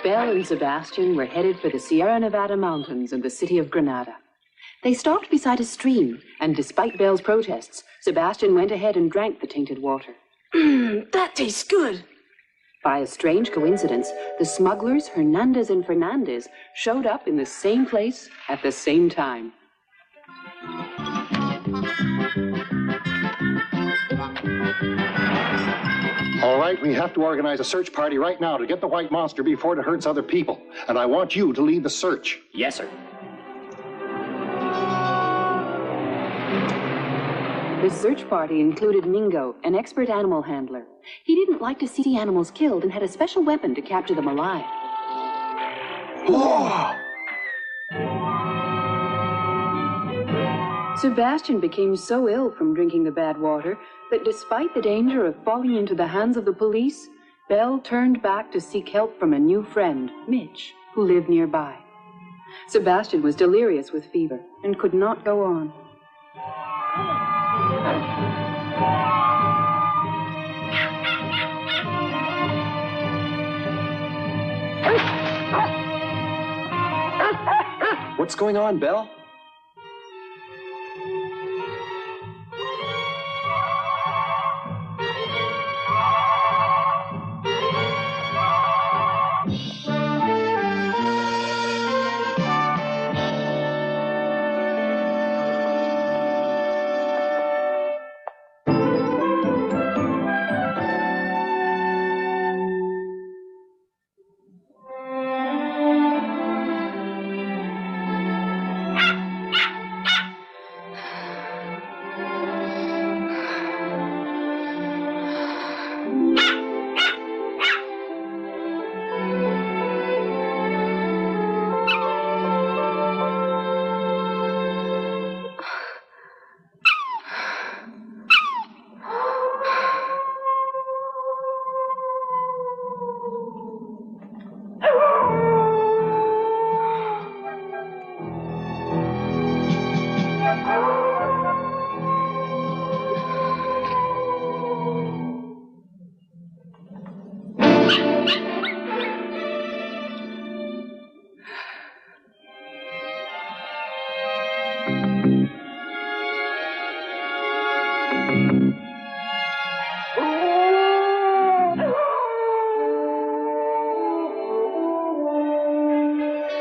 Belle and Sebastian were headed for the Sierra Nevada mountains and the city of Granada. They stopped beside a stream, and despite Belle's protests, Sebastian went ahead and drank the tainted water. That tastes good. By a strange coincidence, the smugglers Hernandez and Fernandez showed up in the same place at the same time. All right, we have to organize a search party right now to get the white monster before it hurts other people. And I want you to lead the search. Yes, sir. The search party included Mingo, an expert animal handler. He didn't like to see animals killed and had a special weapon to capture them alive. Whoa! Sebastian became so ill from drinking the bad water that despite the danger of falling into the hands of the police, Belle turned back to seek help from a new friend, Mitch, who lived nearby. Sebastian was delirious with fever and could not go on. What's going on, Belle?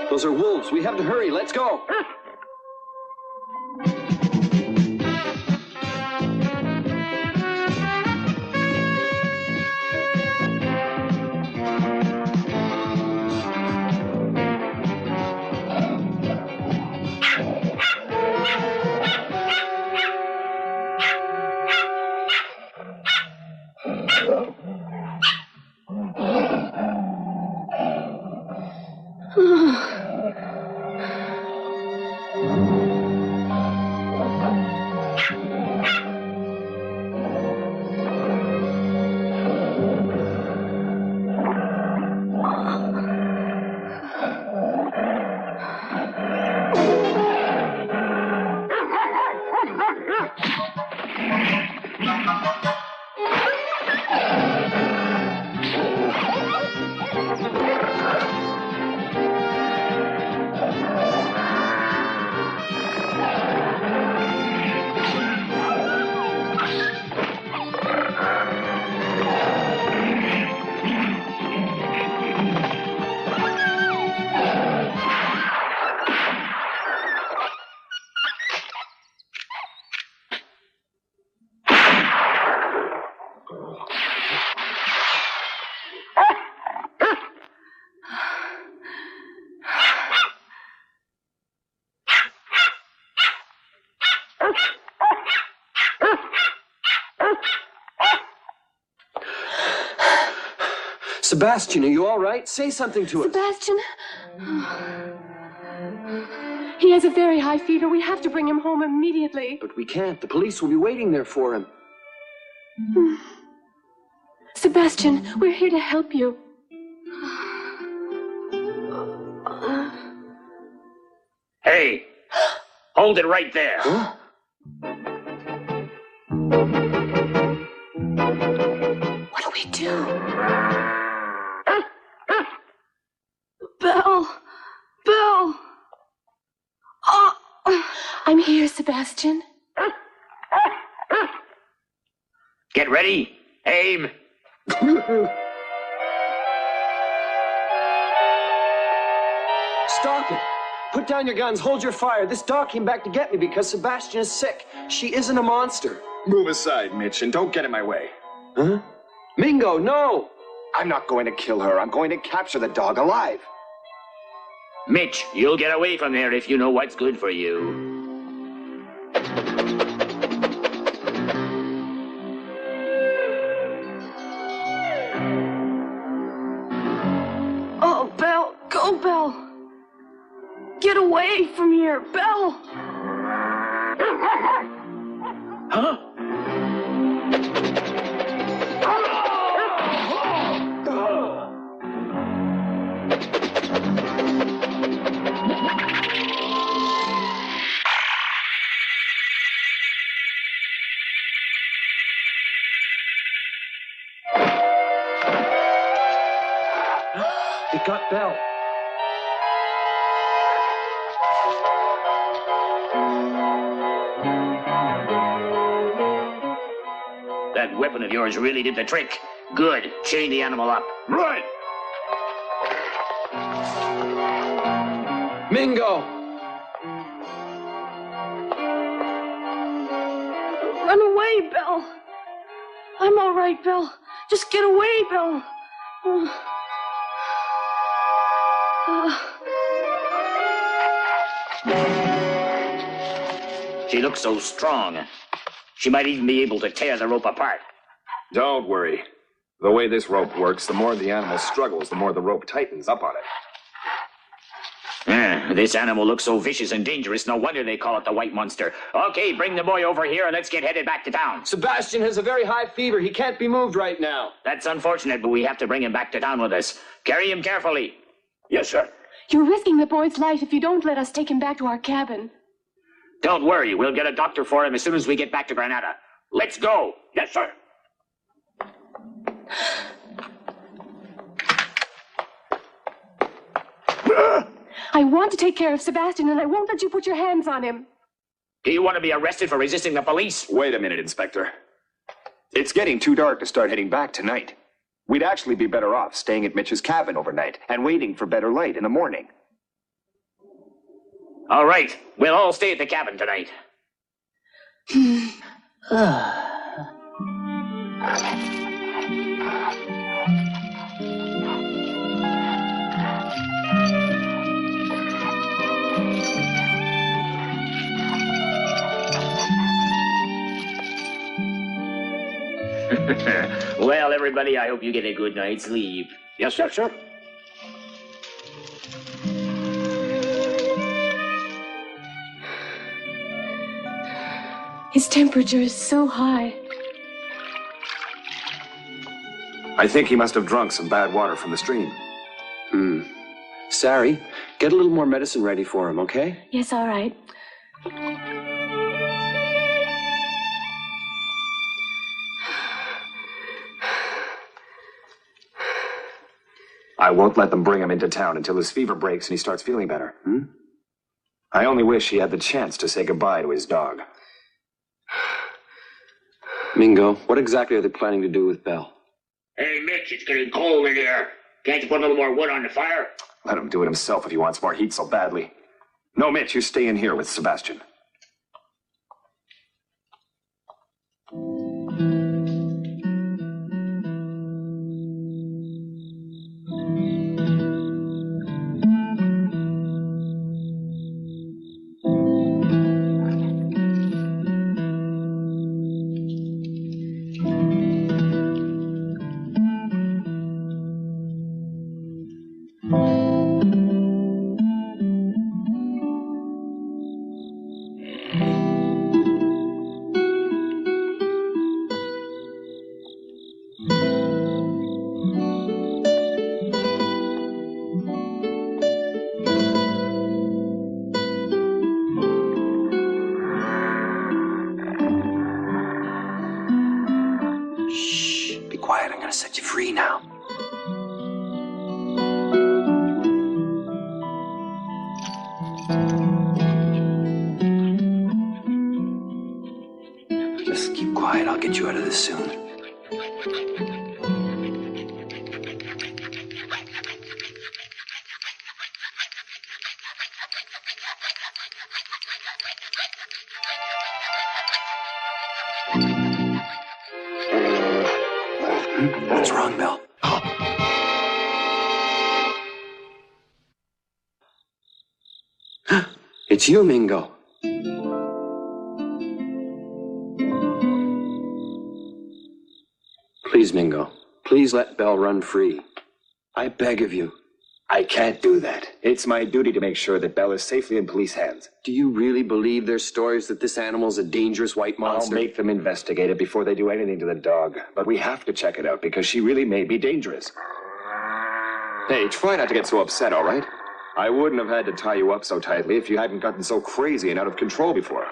Those are wolves. We have to hurry. Let's go. Sebastian, are you all right? Say something to us. Sebastian? He has a very high fever. We have to bring him home immediately. But we can't. The police will be waiting there for him. Sebastian, we're here to help you. Hey, hold it right there. Huh? What do we do? Sebastian? Get ready. Aim. Stop it! Put down your guns, hold your fire. This dog came back to get me because Sebastian is sick. She isn't a monster. Move aside, Mitch, and don't get in my way. Huh? Mingo, no! I'm not going to kill her. I'm going to capture the dog alive. Mitch, you'll get away from there if you know what's good for you. Oh, Belle, go, Belle. Get away from here, Belle. Huh? It got Belle. That weapon of yours really did the trick. Good. Chain the animal up. Right! Mingo! Run away, Belle. I'm all right, Belle. Just get away, Belle. She looks so strong. She might even be able to tear the rope apart. Don't worry. The way this rope works, the more the animal struggles, the more the rope tightens up on it. This animal looks so vicious and dangerous, no wonder they call it the White Monster. Okay, bring the boy over here and let's get headed back to town. Sebastian has a very high fever. He can't be moved right now. That's unfortunate, but we have to bring him back to town with us. Carry him carefully. Yes, sir. You're risking the boy's life if you don't let us take him back to our cabin. Don't worry, we'll get a doctor for him as soon as we get back to Granada. Let's go. Yes, sir. I want to take care of Sebastian, and I won't let you put your hands on him. Do you want to be arrested for resisting the police? Wait a minute, Inspector. It's getting too dark to start heading back tonight. We'd actually be better off staying at Mitch's cabin overnight and waiting for better light in the morning. All right, we'll all stay at the cabin tonight. Well, everybody, I hope you get a good night's sleep. Yes, sir, sir. His temperature is so high. I think he must have drunk some bad water from the stream. Sari, get a little more medicine ready for him, okay? Yes, all right. I won't let them bring him into town until his fever breaks and he starts feeling better. I only wish he had the chance to say goodbye to his dog. Mingo, what exactly are they planning to do with Belle? Hey, Mitch, it's getting cold in here. Can't you put a little more wood on the fire? Let him do it himself if he wants more heat so badly. No, Mitch, you stay in here with Sebastian. Quiet, I'm gonna set you free now. get you out of this soon. What's wrong, Belle? It's you, Mingo. Please, Mingo. Please let Belle run free. I beg of you. I can't do that. It's my duty to make sure that Belle is safely in police hands. Do you really believe their stories that this animal's a dangerous white monster? I'll make them investigate it before they do anything to the dog. But we have to check it out because she really may be dangerous. Hey, try not to get so upset, all right? I wouldn't have had to tie you up so tightly if you hadn't gotten so crazy and out of control before.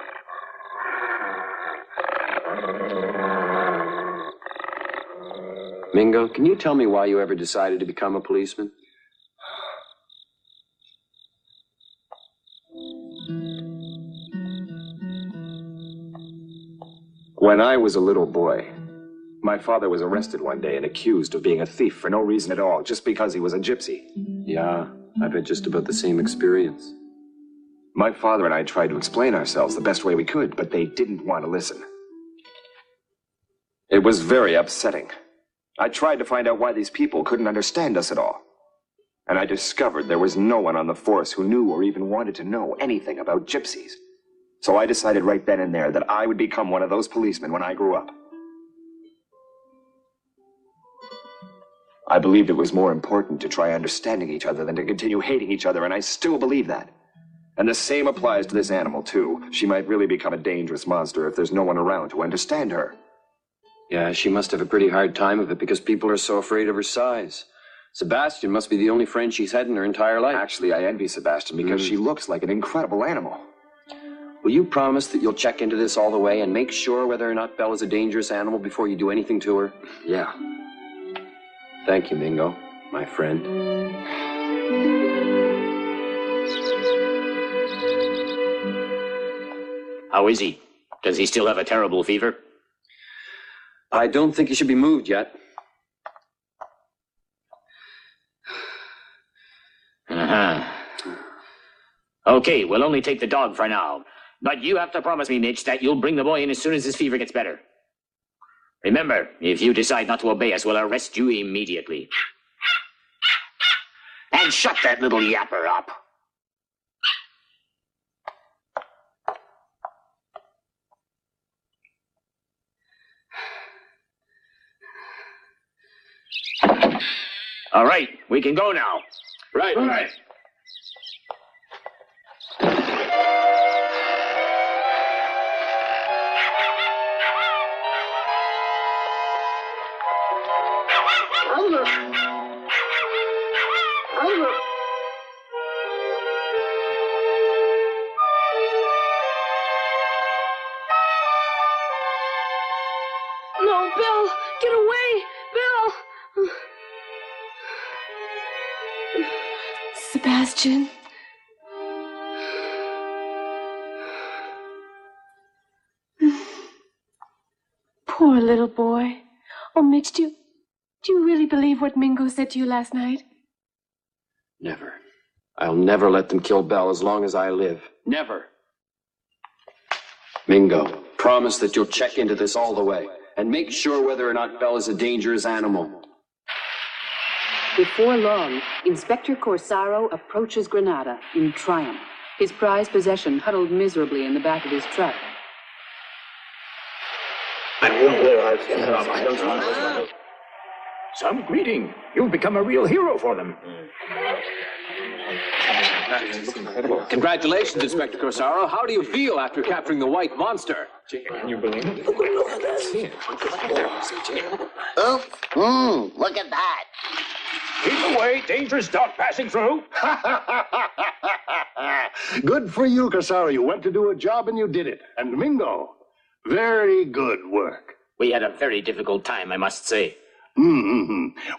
Mingo, can you tell me why you ever decided to become a policeman? When I was a little boy, my father was arrested one day and accused of being a thief for no reason at all, just because he was a gypsy. Yeah, I've had just about the same experience. My father and I tried to explain ourselves the best way we could, but they didn't want to listen. It was very upsetting. I tried to find out why these people couldn't understand us at all. And I discovered there was no one on the force who knew or even wanted to know anything about gypsies. So I decided right then and there that I would become one of those policemen when I grew up. I believed it was more important to try understanding each other than to continue hating each other, and I still believe that. And the same applies to this animal, too. She might really become a dangerous monster if there's no one around to understand her. Yeah, she must have a pretty hard time of it because people are so afraid of her size. Sebastian must be the only friend she's had in her entire life. Actually, I envy Sebastian because she looks like an incredible animal. Will you promise that you'll check into this all the way and make sure whether or not Belle is a dangerous animal before you do anything to her? Yeah. Thank you, Mingo, my friend. How is he? Does he still have a terrible fever? I don't think he should be moved yet. Okay, we'll only take the dog for now. But you have to promise me, Mitch, that you'll bring the boy in as soon as his fever gets better. Remember, if you decide not to obey us, we'll arrest you immediately. And shut that little yapper up. All right, we can go now. Right. All right. No, Belle, get away, Belle. Sebastian. Poor little boy. Oh, Mitch, do you really believe what Mingo said to you last night? Never. I'll never let them kill Belle as long as I live. Never. Mingo, promise that you'll check into this all the way and make sure whether or not Belle is a dangerous animal. Before long, Inspector Corsaro approaches Granada in triumph, his prized possession huddled miserably in the back of his truck. Some greeting. You've become a real hero for them. Congratulations, Inspector Corsaro. How do you feel after capturing the white monster? Can you believe it? Look at that. Keep away, dangerous dog passing through. Good for you, Corsaro. You went to do a job and you did it. And Mingo, very good work. We had a very difficult time, I must say.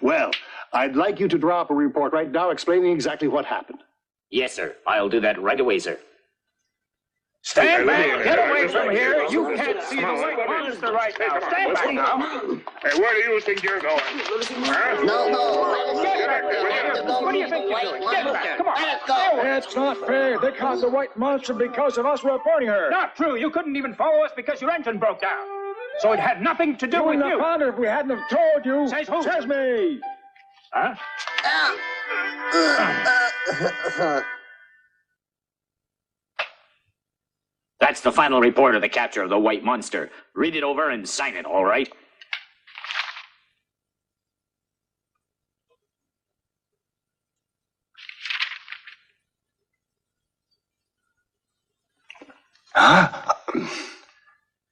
Well, I'd like you to draw up a report right now explaining exactly what happened. Yes, sir. I'll do that right away, sir. Stand back! Get away from here! You can't see the white monster right now! Stand back now! Hey, where do you think you're going? Huh? No! Get back there! What do you think you're doing? Get back! Come on! Let us go! That's not fair. They caught the white monster because of us reporting her. Not true! You couldn't even follow us because your engine broke down! So it had nothing to do with you! You wouldn't have found her if we hadn't have told you! Says who? Says me! Huh? That's the final report of the capture of the white monster. Read it over and sign it, all right?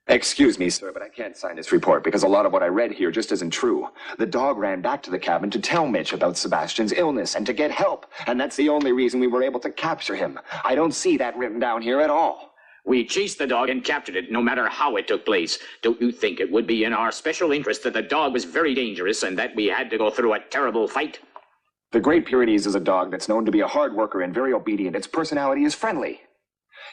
Excuse me, sir, but I can't sign this report because a lot of what I read here just isn't true. The dog ran back to the cabin to tell Mitch about Sebastian's illness and to get help, and that's the only reason we were able to capture him. I don't see that written down here at all. We chased the dog and captured it, no matter how it took place. Don't you think it would be in our special interest that the dog was very dangerous and that we had to go through a terrible fight? The Great Pyrenees is a dog that's known to be a hard worker and very obedient. Its personality is friendly.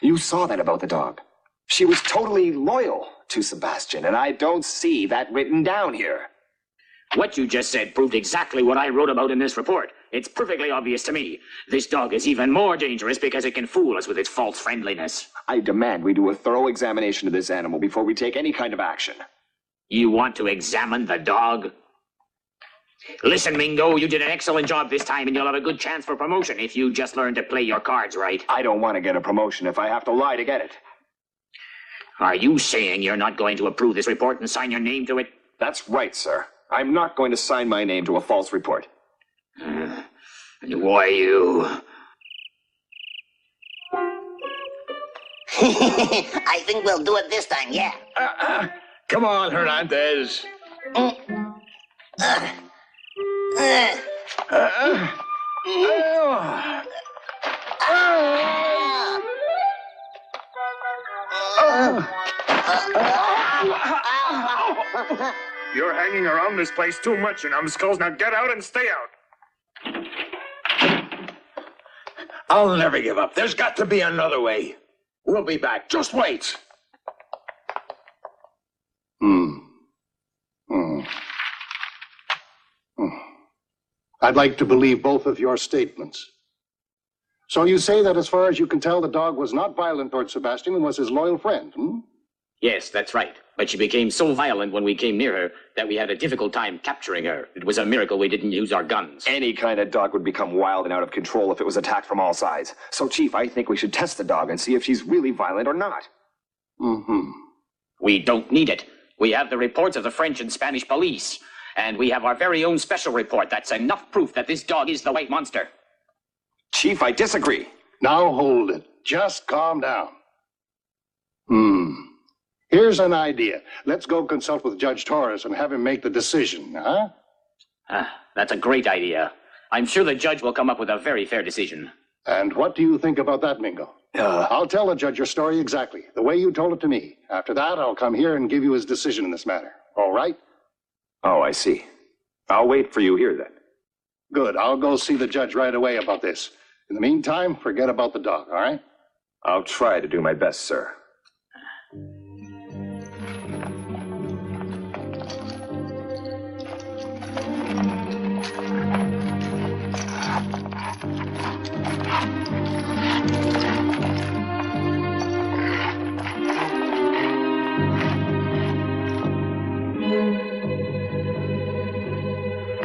You saw that about the dog. She was totally loyal to Sebastian, and I don't see that written down here. What you just said proved exactly what I wrote about in this report. It's perfectly obvious to me. This dog is even more dangerous because it can fool us with its false friendliness. I demand we do a thorough examination of this animal before we take any kind of action. You want to examine the dog? Listen, Mingo, you did an excellent job this time, and you'll have a good chance for promotion if you just learn to play your cards right. I don't want to get a promotion if I have to lie to get it. Are you saying you're not going to approve this report and sign your name to it? That's right, sir. I'm not going to sign my name to a false report. Why, you... I think we'll do it this time, yeah. Come on, Hernandez. You're hanging around this place too much, you numbskulls. Now get out and stay out. I'll never give up. There's got to be another way. We'll be back. Just wait. I'd like to believe both of your statements. So you say that as far as you can tell, the dog was not violent towards Sebastian and was his loyal friend, hmm? Yes, that's right. But she became so violent when we came near her that we had a difficult time capturing her. It was a miracle we didn't use our guns. Any kind of dog would become wild and out of control if it was attacked from all sides. So, Chief, I think we should test the dog and see if she's really violent or not. We don't need it. We have the reports of the French and Spanish police. And we have our very own special report that's enough proof that this dog is the white monster. Chief, I disagree. Now hold it. Just calm down. Here's an idea. Let's go consult with Judge Torres and have him make the decision, huh? That's a great idea. I'm sure the judge will come up with a very fair decision. And what do you think about that, Mingo? I'll tell the judge your story exactly, the way you told it to me. After that, I'll come here and give you his decision in this matter. All right? Oh, I see. I'll wait for you here, then. Good. I'll go see the judge right away about this. In the meantime, forget about the dog, all right? I'll try to do my best, sir.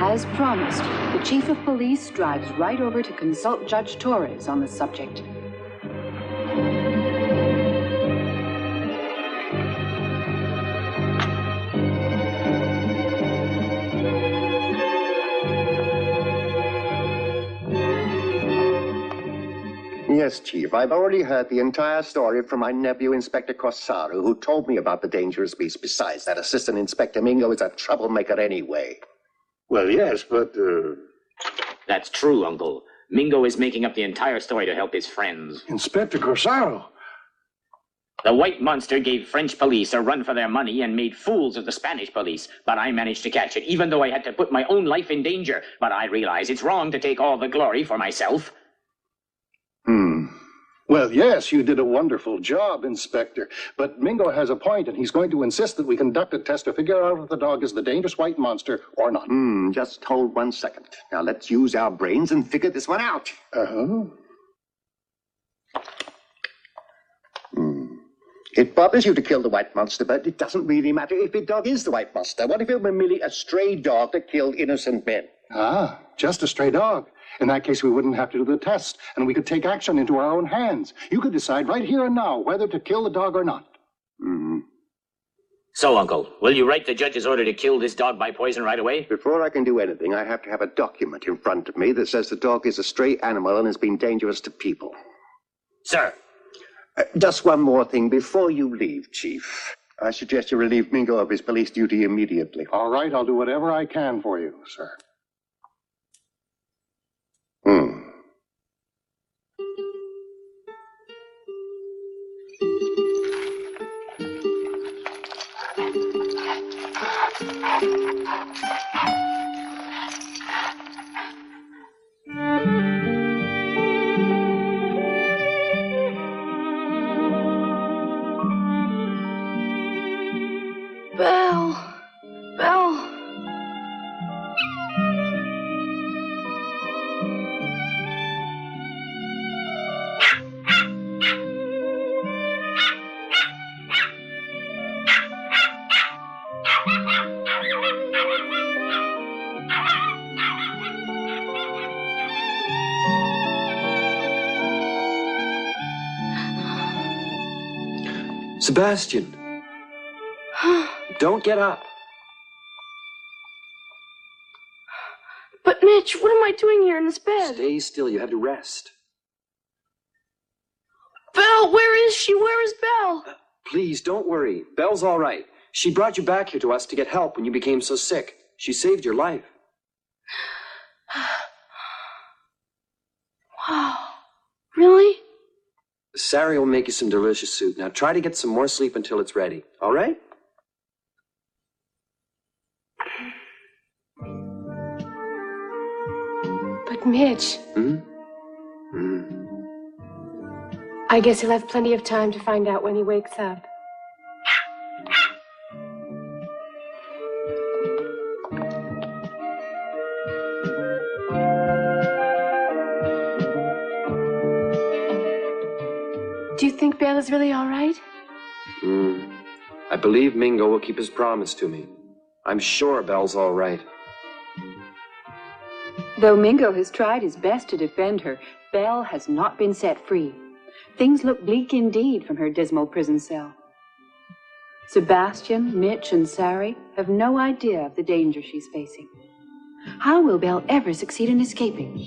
As promised, the chief of police drives right over to consult Judge Torres on the subject. Yes, Chief. I've already heard the entire story from my nephew, Inspector Corsaro, who told me about the dangerous beast. Besides, that Assistant Inspector Mingo is a troublemaker anyway. Well, yes, but, That's true, Uncle. Mingo is making up the entire story to help his friends. Inspector Corsaro? The white monster gave French police a run for their money and made fools of the Spanish police. But I managed to catch it, even though I had to put my own life in danger. But I realize it's wrong to take all the glory for myself. Well, yes, you did a wonderful job, Inspector. But Mingo has a point, and he's going to insist that we conduct a test to figure out if the dog is the dangerous white monster or not. Just hold 1 second. Now let's use our brains and figure this one out. Uh-huh. It bothers you to kill the white monster, but it doesn't really matter if the dog is the white monster. What if it were merely a stray dog that killed innocent men? Ah, just a stray dog. In that case, we wouldn't have to do the test, and we could take action into our own hands. You could decide right here and now whether to kill the dog or not. So, Uncle, will you write the judge's order to kill this dog by poison right away? Before I can do anything, I have to have a document in front of me that says the dog is a stray animal and has been dangerous to people. Sir. Just one more thing before you leave, Chief. I suggest you relieve Mingo of his police duty immediately. All right, I'll do whatever I can for you, sir. Belle. Sebastian! Don't get up. But Mitch, what am I doing here in this bed? Stay still. You have to rest. Belle, where is she? Where is Belle? Please, don't worry. Belle's all right. She brought you back here to us to get help when you became so sick. She saved your life. Wow. Really? Sari will make you some delicious soup. Now try to get some more sleep until it's ready. All right? But Mitch... I guess he'll have plenty of time to find out when he wakes up. Do you think Belle is really all right? I believe Mingo will keep his promise to me. I'm sure Belle's all right. Though Mingo has tried his best to defend her, Belle has not been set free. Things look bleak indeed from her dismal prison cell. Sebastian, Mitch, and Sari have no idea of the danger she's facing. How will Belle ever succeed in escaping?